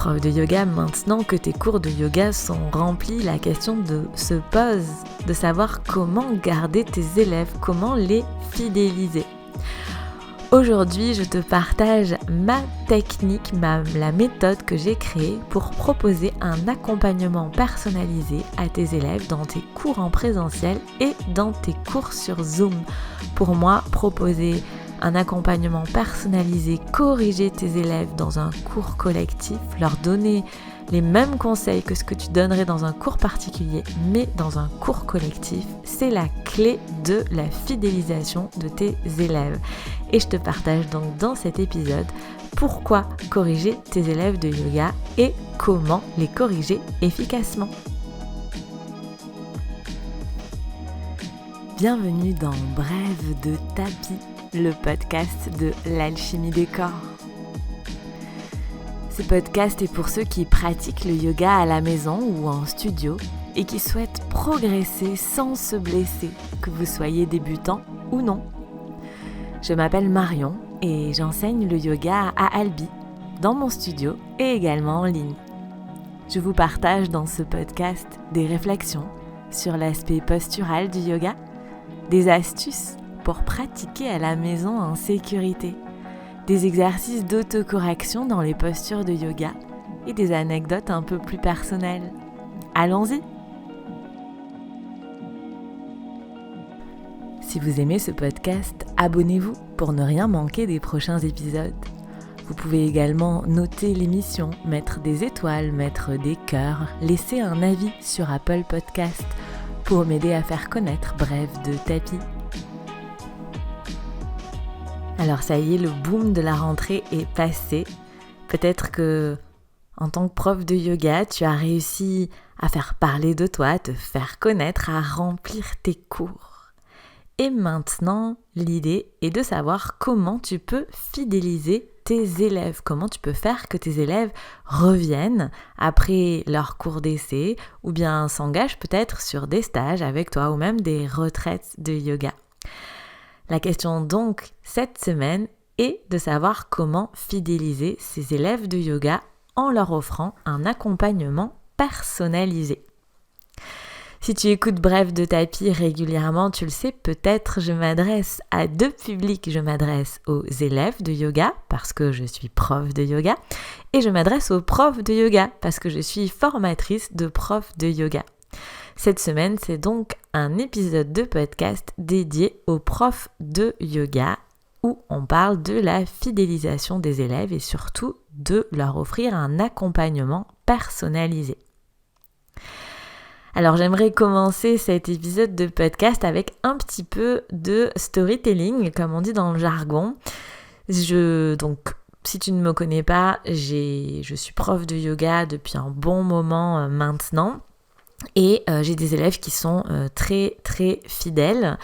prof de yoga, maintenant que tes cours de yoga sont remplis, la question se pose de savoir comment garder tes élèves, comment les fidéliser. Aujourd'hui, je te partage ma technique, la méthode que j'ai créée pour proposer un accompagnement personnalisé à tes élèves dans tes cours en présentiel et dans tes cours sur Zoom. Pour moi, proposer un accompagnement personnalisé, corriger tes élèves dans un cours collectif, leur donner les mêmes conseils que ce que tu donnerais dans un cours particulier, mais dans un cours collectif, c'est la clé de la fidélisation de tes élèves. Et je te partage donc dans cet épisode pourquoi corriger tes élèves de yoga et comment les corriger efficacement. Bienvenue dans Brève de tapis, le podcast de l'alchimie des corps. Ce podcast est pour ceux qui pratiquent le yoga à la maison ou en studio et qui souhaitent progresser sans se blesser, que vous soyez débutant ou non. Je m'appelle Marion et j'enseigne le yoga à Albi, dans mon studio et également en ligne. Je vous partage dans ce podcast des réflexions sur l'aspect postural du yoga, des astuces pour pratiquer à la maison en sécurité, des exercices d'autocorrection dans les postures de yoga et des anecdotes un peu plus personnelles. Allons-y! Si vous aimez ce podcast, abonnez-vous pour ne rien manquer des prochains épisodes. Vous pouvez également noter l'émission, mettre des étoiles, mettre des cœurs, laisser un avis sur Apple Podcast pour m'aider à faire connaître Brève de tapis. Alors ça y est, le boom de la rentrée est passé. Peut-être que, en tant que prof de yoga, tu as réussi à faire parler de toi, à te faire connaître, à remplir tes cours. Et maintenant, l'idée est de savoir comment tu peux fidéliser tes élèves, comment tu peux faire que tes élèves reviennent après leur cours d'essai ou bien s'engagent peut-être sur des stages avec toi ou même des retraites de yoga. La question donc cette semaine est de savoir comment fidéliser ces élèves de yoga en leur offrant un accompagnement personnalisé. Si tu écoutes Brève de tapis régulièrement, tu le sais, peut-être je m'adresse à deux publics. Je m'adresse aux élèves de yoga parce que je suis prof de yoga et je m'adresse aux profs de yoga parce que je suis formatrice de profs de yoga. Cette semaine, c'est donc un épisode de podcast dédié aux profs de yoga où on parle de la fidélisation des élèves et surtout de leur offrir un accompagnement personnalisé. Alors j'aimerais commencer cet épisode de podcast avec un petit peu de storytelling, comme on dit dans le jargon. Donc, si tu ne me connais pas, je suis prof de yoga depuis un bon moment maintenant. Et j'ai des élèves qui sont très très fidèles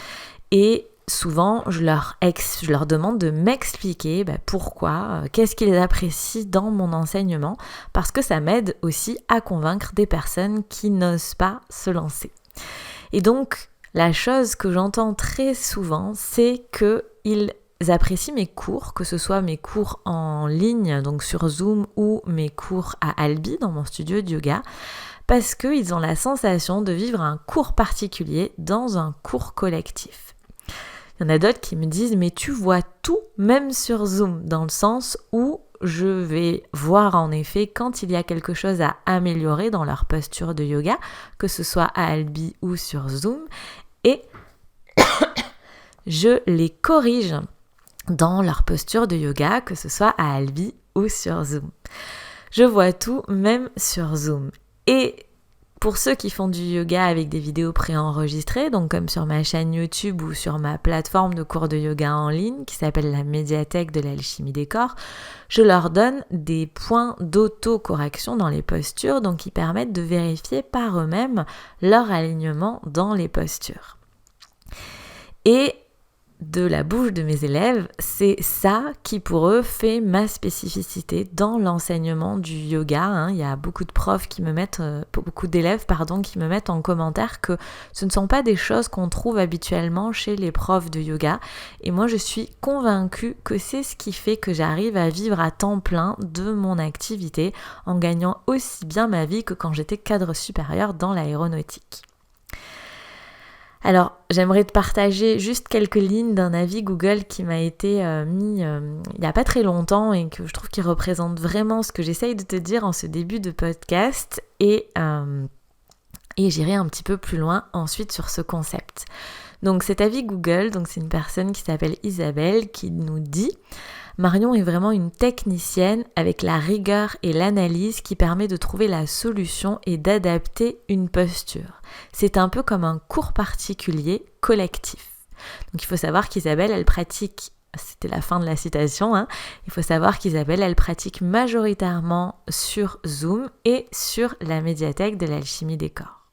et souvent je leur demande de m'expliquer pourquoi, qu'est-ce qu'ils apprécient dans mon enseignement parce que ça m'aide aussi à convaincre des personnes qui n'osent pas se lancer. Et donc la chose que j'entends très souvent, c'est qu'ils apprécient mes cours, que ce soit mes cours en ligne, donc sur Zoom ou mes cours à Albi dans mon studio de yoga, parce qu'ils ont la sensation de vivre un cours particulier dans un cours collectif. Il y en a d'autres qui me disent « mais tu vois tout, même sur Zoom », dans le sens où je vais voir en effet quand il y a quelque chose à améliorer dans leur posture de yoga, que ce soit à Albi ou sur Zoom, et je les corrige dans leur posture de yoga, que ce soit à Albi ou sur Zoom. Je vois tout, même sur Zoom. Et pour ceux qui font du yoga avec des vidéos préenregistrées, donc comme sur ma chaîne YouTube ou sur ma plateforme de cours de yoga en ligne qui s'appelle la médiathèque de l'alchimie des corps, je leur donne des points d'autocorrection dans les postures, donc qui permettent de vérifier par eux-mêmes leur alignement dans les postures. Et de la bouche de mes élèves, c'est ça qui pour eux fait ma spécificité dans l'enseignement du yoga. Il y a beaucoup d'élèves qui me mettent en commentaire que ce ne sont pas des choses qu'on trouve habituellement chez les profs de yoga. Et moi, je suis convaincue que c'est ce qui fait que j'arrive à vivre à temps plein de mon activité en gagnant aussi bien ma vie que quand j'étais cadre supérieur dans l'aéronautique. Alors, j'aimerais te partager juste quelques lignes d'un avis Google qui m'a été mis il n'y a pas très longtemps et que je trouve qu'il représente vraiment ce que j'essaye de te dire en ce début de podcast et j'irai un petit peu plus loin ensuite sur ce concept. Donc cet avis Google, c'est une personne qui s'appelle Isabelle qui nous dit « Marion est vraiment une technicienne avec la rigueur et l'analyse qui permet de trouver la solution et d'adapter une posture. C'est un peu comme un cours particulier collectif. » Donc il faut savoir qu'Isabelle, elle pratique, c'était la fin de la citation, il faut savoir qu'Isabelle, elle pratique majoritairement sur Zoom et sur la médiathèque de l'alchimie des corps.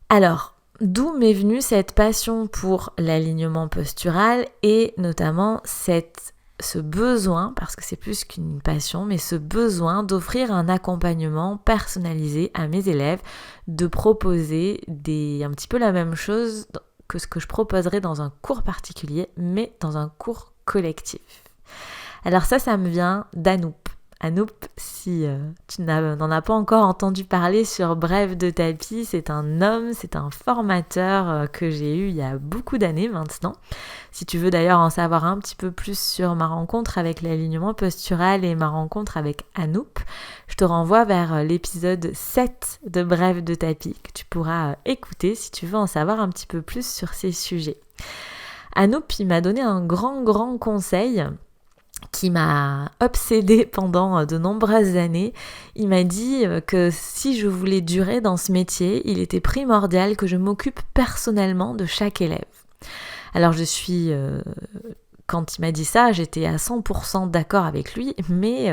Alors, d'où m'est venue cette passion pour l'alignement postural et notamment ce besoin, parce que c'est plus qu'une passion, mais ce besoin d'offrir un accompagnement personnalisé à mes élèves, de proposer un petit peu la même chose que ce que je proposerais dans un cours particulier, mais dans un cours collectif. Alors ça me vient d'Anoup. Anoup, si tu n'en as pas encore entendu parler sur Bref de tapis, c'est un homme, c'est un formateur que j'ai eu il y a beaucoup d'années maintenant. Si tu veux d'ailleurs en savoir un petit peu plus sur ma rencontre avec l'alignement postural et ma rencontre avec Anoup, je te renvoie vers l'épisode 7 de Bref de tapis que tu pourras écouter si tu veux en savoir un petit peu plus sur ces sujets. Anoup, il m'a donné un grand conseil qui m'a obsédée pendant de nombreuses années. Il m'a dit que si je voulais durer dans ce métier, il était primordial que je m'occupe personnellement de chaque élève. Alors quand il m'a dit ça, j'étais à 100% d'accord avec lui, mais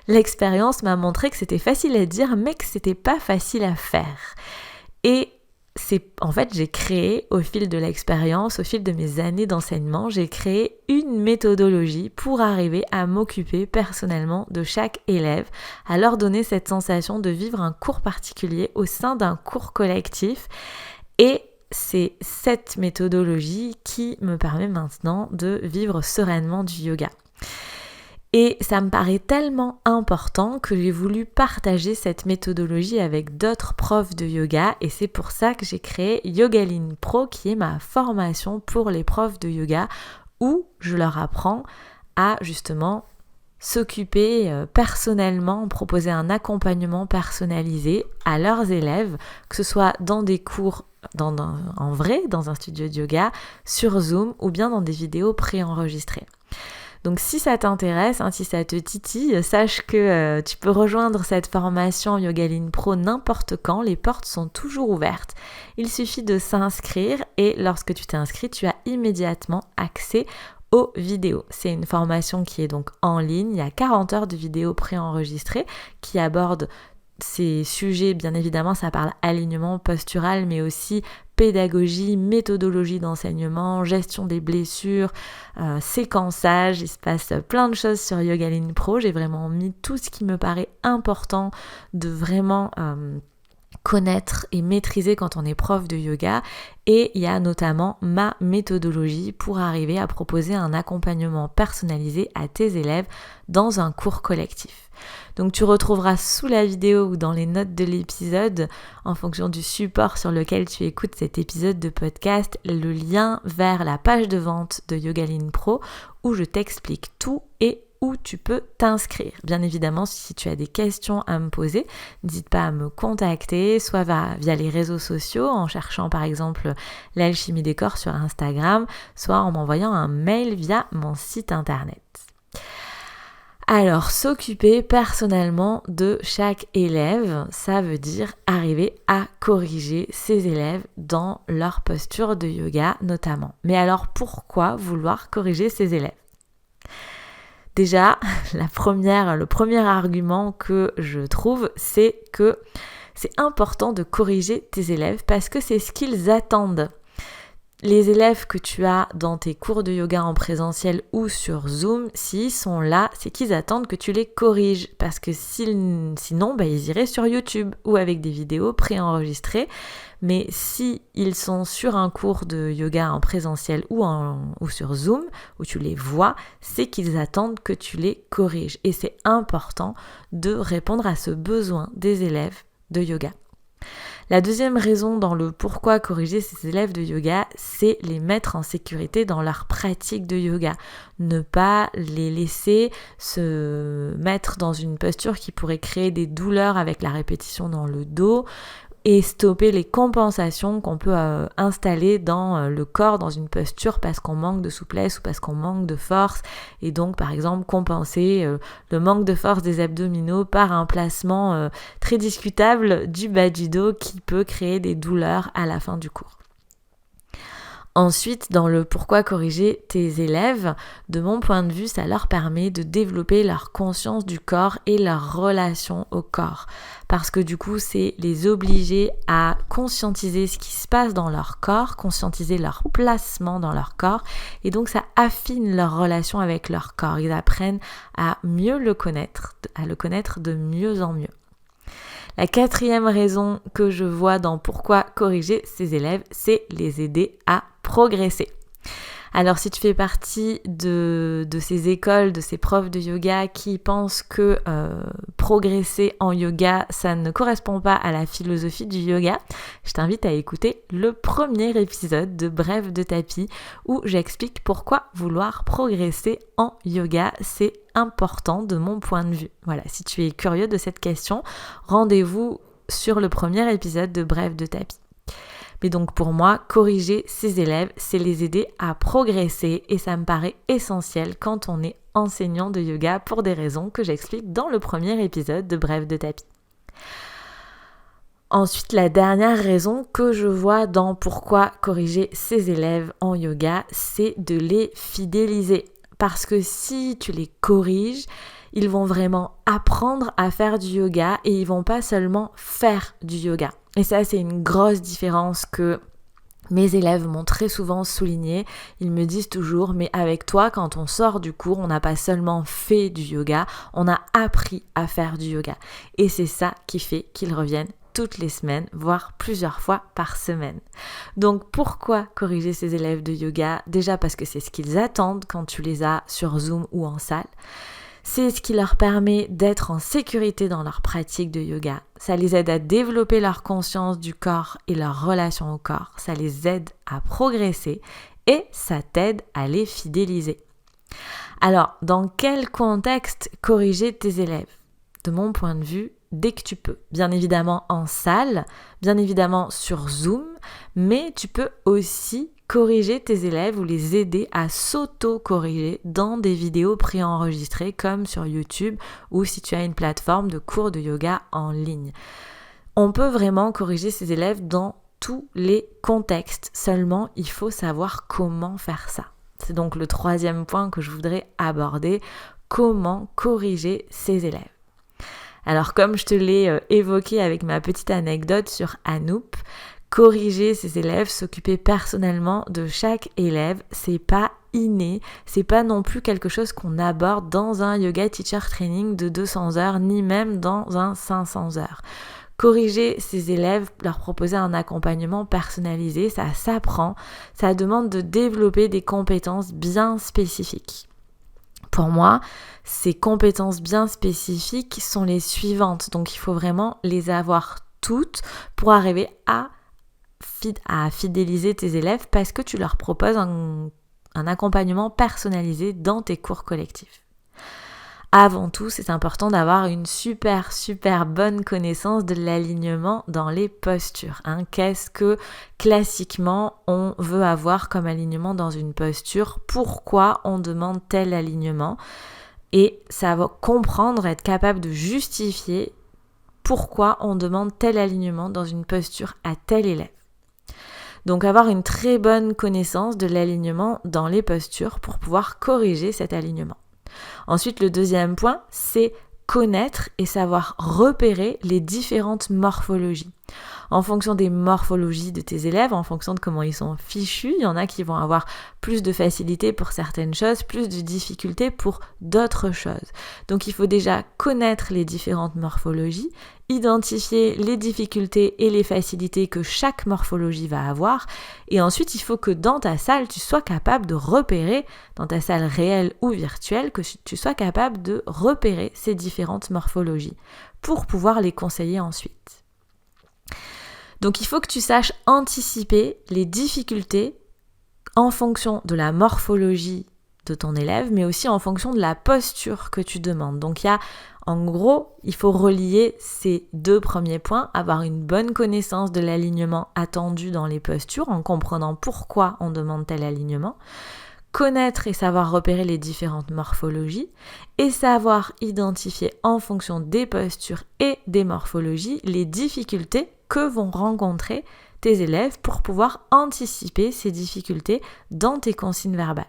l'expérience m'a montré que c'était facile à dire, mais que c'était pas facile à faire. Et j'ai créé au fil de l'expérience, au fil de mes années d'enseignement, j'ai créé une méthodologie pour arriver à m'occuper personnellement de chaque élève, à leur donner cette sensation de vivre un cours particulier au sein d'un cours collectif. Et c'est cette méthodologie qui me permet maintenant de vivre sereinement du yoga. Et ça me paraît tellement important que j'ai voulu partager cette méthodologie avec d'autres profs de yoga et c'est pour ça que j'ai créé Yogaline Pro qui est ma formation pour les profs de yoga où je leur apprends à justement s'occuper personnellement, proposer un accompagnement personnalisé à leurs élèves, que ce soit dans des cours en vrai, dans un studio de yoga, sur Zoom ou bien dans des vidéos préenregistrées. Donc si ça t'intéresse, si ça te titille, sache que tu peux rejoindre cette formation Yogaline Pro n'importe quand, les portes sont toujours ouvertes. Il suffit de s'inscrire et lorsque tu t'inscris, tu as immédiatement accès aux vidéos. C'est une formation qui est donc en ligne, il y a 40 heures de vidéos préenregistrées qui abordent ces sujets, bien évidemment, ça parle alignement postural, mais aussi pédagogie, méthodologie d'enseignement, gestion des blessures, séquençage. Il se passe plein de choses sur Yogaline Pro. J'ai vraiment mis tout ce qui me paraît important de vraiment connaître et maîtriser quand on est prof de yoga. Et il y a notamment ma méthodologie pour arriver à proposer un accompagnement personnalisé à tes élèves dans un cours collectif. Donc tu retrouveras sous la vidéo ou dans les notes de l'épisode, en fonction du support sur lequel tu écoutes cet épisode de podcast, le lien vers la page de vente de Yogaline Pro où je t'explique tout et où tu peux t'inscrire. Bien évidemment, si tu as des questions à me poser, n'hésite pas à me contacter, soit via les réseaux sociaux, en cherchant par exemple l'alchimie des corps sur Instagram, soit en m'envoyant un mail via mon site internet. Alors, s'occuper personnellement de chaque élève, ça veut dire arriver à corriger ses élèves dans leur posture de yoga notamment. Mais alors, pourquoi vouloir corriger ses élèves ? Déjà, le premier argument que je trouve, c'est que c'est important de corriger tes élèves parce que c'est ce qu'ils attendent. les élèves que tu as dans tes cours de yoga en présentiel ou sur Zoom, s'ils sont là, c'est qu'ils attendent que tu les corriges. Parce que sinon, ils iraient sur YouTube ou avec des vidéos préenregistrées. Mais si ils sont sur un cours de yoga en présentiel ou sur Zoom, où tu les vois, c'est qu'ils attendent que tu les corriges. Et c'est important de répondre à ce besoin des élèves de yoga. La deuxième raison dans le pourquoi corriger ces élèves de yoga, c'est les mettre en sécurité dans leur pratique de yoga. Ne pas les laisser se mettre dans une posture qui pourrait créer des douleurs avec la répétition dans le dos et stopper les compensations qu'on peut installer dans le corps dans une posture parce qu'on manque de souplesse ou parce qu'on manque de force et donc par exemple compenser le manque de force des abdominaux par un placement très discutable du bas du dos qui peut créer des douleurs à la fin du cours. Ensuite, dans le pourquoi corriger tes élèves, de mon point de vue, ça leur permet de développer leur conscience du corps et leur relation au corps. Parce que du coup, c'est les obliger à conscientiser ce qui se passe dans leur corps, conscientiser leur placement dans leur corps. Et donc, ça affine leur relation avec leur corps. Ils apprennent à mieux le connaître, à le connaître de mieux en mieux. La quatrième raison que je vois dans pourquoi corriger ces élèves, c'est les aider à progresser. Alors si tu fais partie de ces écoles, de ces profs de yoga qui pensent que progresser en yoga, ça ne correspond pas à la philosophie du yoga, je t'invite à écouter le premier épisode de Bref de tapis où j'explique pourquoi vouloir progresser en yoga, c'est important de mon point de vue. Voilà, si tu es curieux de cette question, rendez-vous sur le premier épisode de Bref de tapis. Mais donc pour moi, corriger ces élèves, c'est les aider à progresser et ça me paraît essentiel quand on est enseignant de yoga pour des raisons que j'explique dans le premier épisode de Bref de tapis. Ensuite, la dernière raison que je vois dans pourquoi corriger ces élèves en yoga, c'est de les fidéliser. Parce que si tu les corriges, ils vont vraiment apprendre à faire du yoga et ils vont pas seulement faire du yoga. Et ça, c'est une grosse différence que mes élèves m'ont très souvent souligné. Ils me disent toujours, mais avec toi, quand on sort du cours, on n'a pas seulement fait du yoga, on a appris à faire du yoga. Et c'est ça qui fait qu'ils reviennent toutes les semaines, voire plusieurs fois par semaine. Donc pourquoi corriger ces élèves de yoga ? Déjà parce que c'est ce qu'ils attendent quand tu les as sur Zoom ou en salle. C'est ce qui leur permet d'être en sécurité dans leur pratique de yoga. Ça les aide à développer leur conscience du corps et leur relation au corps. Ça les aide à progresser et ça t'aide à les fidéliser. Alors, dans quel contexte corriger tes élèves ? De mon point de vue, dès que tu peux. Bien évidemment en salle, bien évidemment sur Zoom, mais tu peux aussi corriger tes élèves ou les aider à s'auto-corriger dans des vidéos préenregistrées comme sur YouTube ou si tu as une plateforme de cours de yoga en ligne. On peut vraiment corriger ses élèves dans tous les contextes, seulement il faut savoir comment faire ça. C'est donc le troisième point que je voudrais aborder, comment corriger ses élèves. Alors comme je te l'ai évoqué avec ma petite anecdote sur Anoop, corriger ses élèves, s'occuper personnellement de chaque élève, c'est pas inné, c'est pas non plus quelque chose qu'on aborde dans un yoga teacher training de 200 heures, ni même dans un 500 heures. Corriger ses élèves, leur proposer un accompagnement personnalisé, ça s'apprend, ça demande de développer des compétences bien spécifiques. Pour moi, ces compétences bien spécifiques sont les suivantes, donc il faut vraiment les avoir toutes pour arriver à fidéliser tes élèves parce que tu leur proposes un accompagnement personnalisé dans tes cours collectifs. Avant tout, c'est important d'avoir une super bonne connaissance de l'alignement dans les postures. Qu'est-ce que classiquement on veut avoir comme alignement dans une posture ? Pourquoi on demande tel alignement ? Et ça va comprendre, être capable de justifier pourquoi on demande tel alignement dans une posture à tel élève. Donc avoir une très bonne connaissance de l'alignement dans les postures pour pouvoir corriger cet alignement. Ensuite, le deuxième point, c'est connaître et savoir repérer les différentes morphologies. En fonction des morphologies de tes élèves, en fonction de comment ils sont fichus, il y en a qui vont avoir plus de facilité pour certaines choses, plus de difficultés pour d'autres choses. Donc il faut déjà connaître les différentes morphologies, identifier les difficultés et les facilités que chaque morphologie va avoir, et ensuite il faut que dans ta salle, tu sois capable de repérer, dans ta salle réelle ou virtuelle, que tu sois capable de repérer ces différentes morphologies pour pouvoir les conseiller ensuite. Donc il faut que tu saches anticiper les difficultés en fonction de la morphologie de ton élève, mais aussi en fonction de la posture que tu demandes. Donc il faut relier ces deux premiers points, avoir une bonne connaissance de l'alignement attendu dans les postures, en comprenant pourquoi on demande tel alignement, connaître et savoir repérer les différentes morphologies, et savoir identifier en fonction des postures et des morphologies les difficultés que vont rencontrer tes élèves pour pouvoir anticiper ces difficultés dans tes consignes verbales.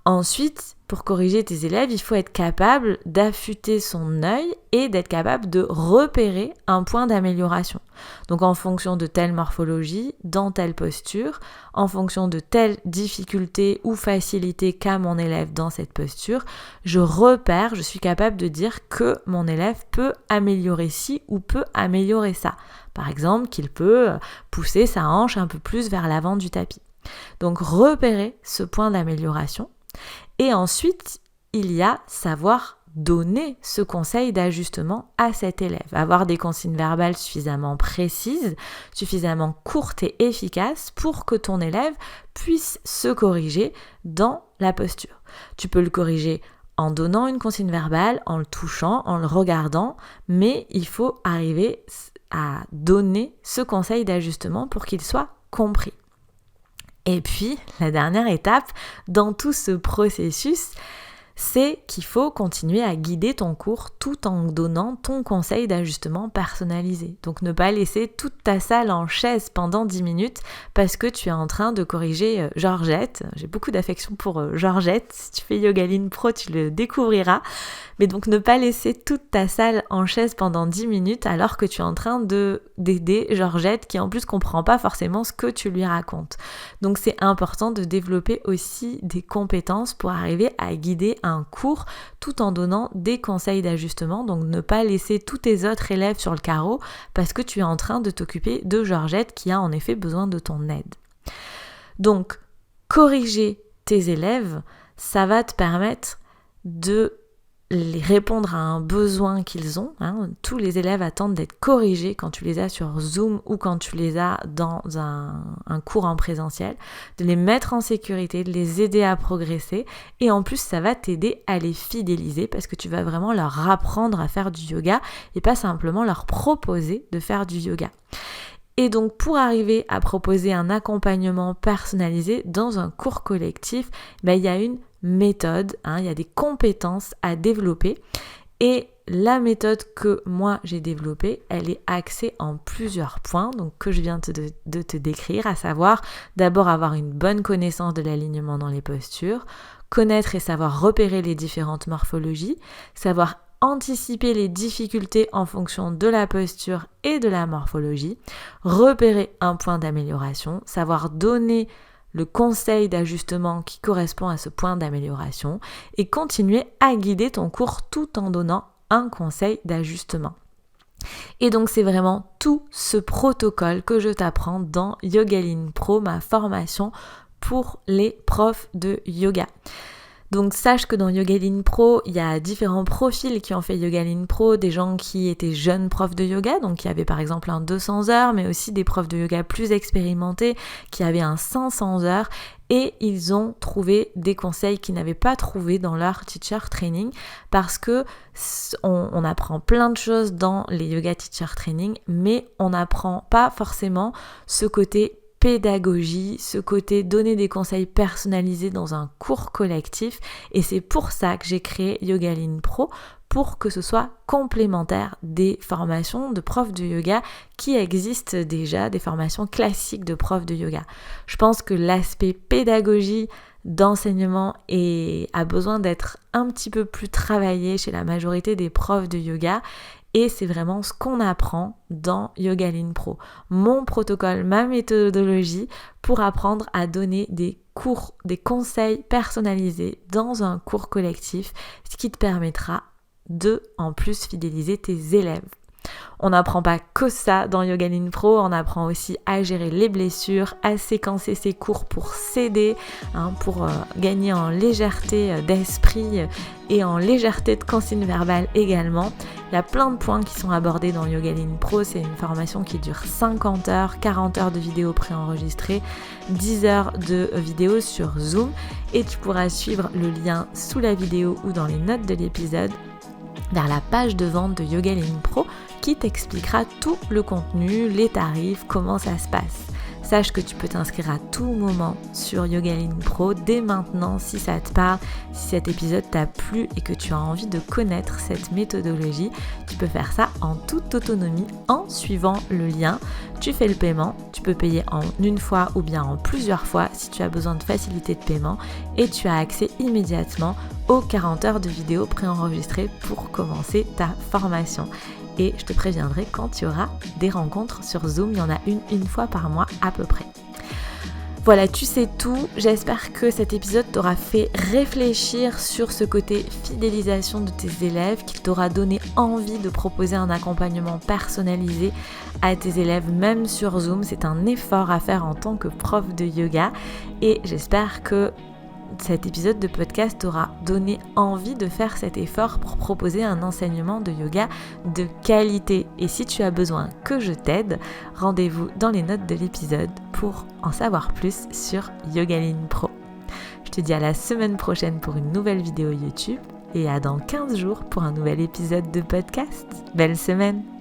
Ensuite, pour corriger tes élèves, il faut être capable d'affûter son œil et d'être capable de repérer un point d'amélioration. Donc en fonction de telle morphologie, dans telle posture, en fonction de telle difficulté ou facilité qu'a mon élève dans cette posture, je suis capable de dire que mon élève peut améliorer ci ou peut améliorer ça. Par exemple, qu'il peut pousser sa hanche un peu plus vers l'avant du tapis. Donc repérer ce point d'amélioration. Et ensuite, il y a savoir donner ce conseil d'ajustement à cet élève. Avoir des consignes verbales suffisamment précises, suffisamment courtes et efficaces pour que ton élève puisse se corriger dans la posture. Tu peux le corriger en donnant une consigne verbale, en le touchant, en le regardant, mais il faut arriver à donner ce conseil d'ajustement pour qu'il soit compris. Et puis, la dernière étape dans tout ce processus, c'est qu'il faut continuer à guider ton cours tout en donnant ton conseil d'ajustement personnalisé. Donc ne pas laisser toute ta salle en chaise pendant 10 minutes parce que tu es en train de corriger Georgette. J'ai beaucoup d'affection pour Georgette. Si tu fais Yogaline Pro, tu le découvriras. Mais donc ne pas laisser toute ta salle en chaise pendant 10 minutes alors que tu es en train d'aider Georgette qui en plus comprend pas forcément ce que tu lui racontes. Donc c'est important de développer aussi des compétences pour arriver à guider un cours tout en donnant des conseils d'ajustement. Donc ne pas laisser tous tes autres élèves sur le carreau parce que tu es en train de t'occuper de Georgette qui a en effet besoin de ton aide. Donc corriger tes élèves, ça va te permettre de les répondre à un besoin qu'ils ont. Tous les élèves attendent d'être corrigés quand tu les as sur Zoom ou quand tu les as dans un cours en présentiel, de les mettre en sécurité, de les aider à progresser et en plus ça va t'aider à les fidéliser parce que tu vas vraiment leur apprendre à faire du yoga et pas simplement leur proposer de faire du yoga. Et donc pour arriver à proposer un accompagnement personnalisé dans un cours collectif, il y a une méthode, il y a des compétences à développer et la méthode que moi j'ai développée, elle est axée en plusieurs points, donc que je viens de te décrire, à savoir d'abord avoir une bonne connaissance de l'alignement dans les postures, connaître et savoir repérer les différentes morphologies, savoir anticiper les difficultés en fonction de la posture et de la morphologie, repérer un point d'amélioration, savoir donner le conseil d'ajustement qui correspond à ce point d'amélioration et continuer à guider ton cours tout en donnant un conseil d'ajustement. Et donc c'est vraiment tout ce protocole que je t'apprends dans Yogaline Pro, ma formation pour les profs de yoga. Donc sache que dans Yogaline Pro, il y a différents profils qui ont fait Yogaline Pro, des gens qui étaient jeunes profs de yoga, donc qui avaient par exemple un 200 heures, mais aussi des profs de yoga plus expérimentés qui avaient un 500 heures et ils ont trouvé des conseils qu'ils n'avaient pas trouvés dans leur teacher training parce que on apprend plein de choses dans les yoga teacher training, mais on n'apprend pas forcément ce côté pédagogie, ce côté donner des conseils personnalisés dans un cours collectif, et c'est pour ça que j'ai créé Yogaline Pro, pour que ce soit complémentaire des formations de profs de yoga qui existent déjà, des formations classiques de profs de yoga. Je pense que l'aspect pédagogie d'enseignement a besoin d'être un petit peu plus travaillé chez la majorité des profs de yoga, et c'est vraiment ce qu'on apprend dans Yogaline Pro. Mon protocole, ma méthodologie pour apprendre à donner des cours, des conseils personnalisés dans un cours collectif, ce qui te permettra de, en plus, fidéliser tes élèves. On n'apprend pas que ça dans Yogaline Pro, on apprend aussi à gérer les blessures, à séquencer ses cours pour s'aider, pour gagner en légèreté d'esprit et en légèreté de consigne verbale également. Il y a plein de points qui sont abordés dans Yogaline Pro, c'est une formation qui dure 50 heures, 40 heures de vidéos préenregistrées, 10 heures de vidéos sur Zoom, et tu pourras suivre le lien sous la vidéo ou dans les notes de l'épisode vers la page de vente de Yogaline Pro qui t'expliquera tout le contenu, les tarifs, comment ça se passe. Sache que tu peux t'inscrire à tout moment sur Yogaline Pro dès maintenant si ça te parle, si cet épisode t'a plu et que tu as envie de connaître cette méthodologie. Tu peux faire ça en toute autonomie en suivant le lien. Tu fais le paiement, tu peux payer en une fois ou bien en plusieurs fois si tu as besoin de facilité de paiement, et tu as accès immédiatement aux 40 heures de vidéos préenregistrées pour commencer ta formation. Et je te préviendrai quand il y aura des rencontres sur Zoom, il y en a une fois par mois à peu près. Voilà, tu sais tout. J'espère que cet épisode t'aura fait réfléchir sur ce côté fidélisation de tes élèves, qui t'aura donné envie de proposer un accompagnement personnalisé à tes élèves, même sur Zoom. C'est un effort à faire en tant que prof de yoga, et j'espère que cet épisode de podcast t'aura donné envie de faire cet effort pour proposer un enseignement de yoga de qualité. Et si tu as besoin que je t'aide, rendez-vous dans les notes de l'épisode pour en savoir plus sur Yogaline Pro. Je te dis à la semaine prochaine pour une nouvelle vidéo YouTube, et à dans 15 jours pour un nouvel épisode de podcast. Belle semaine!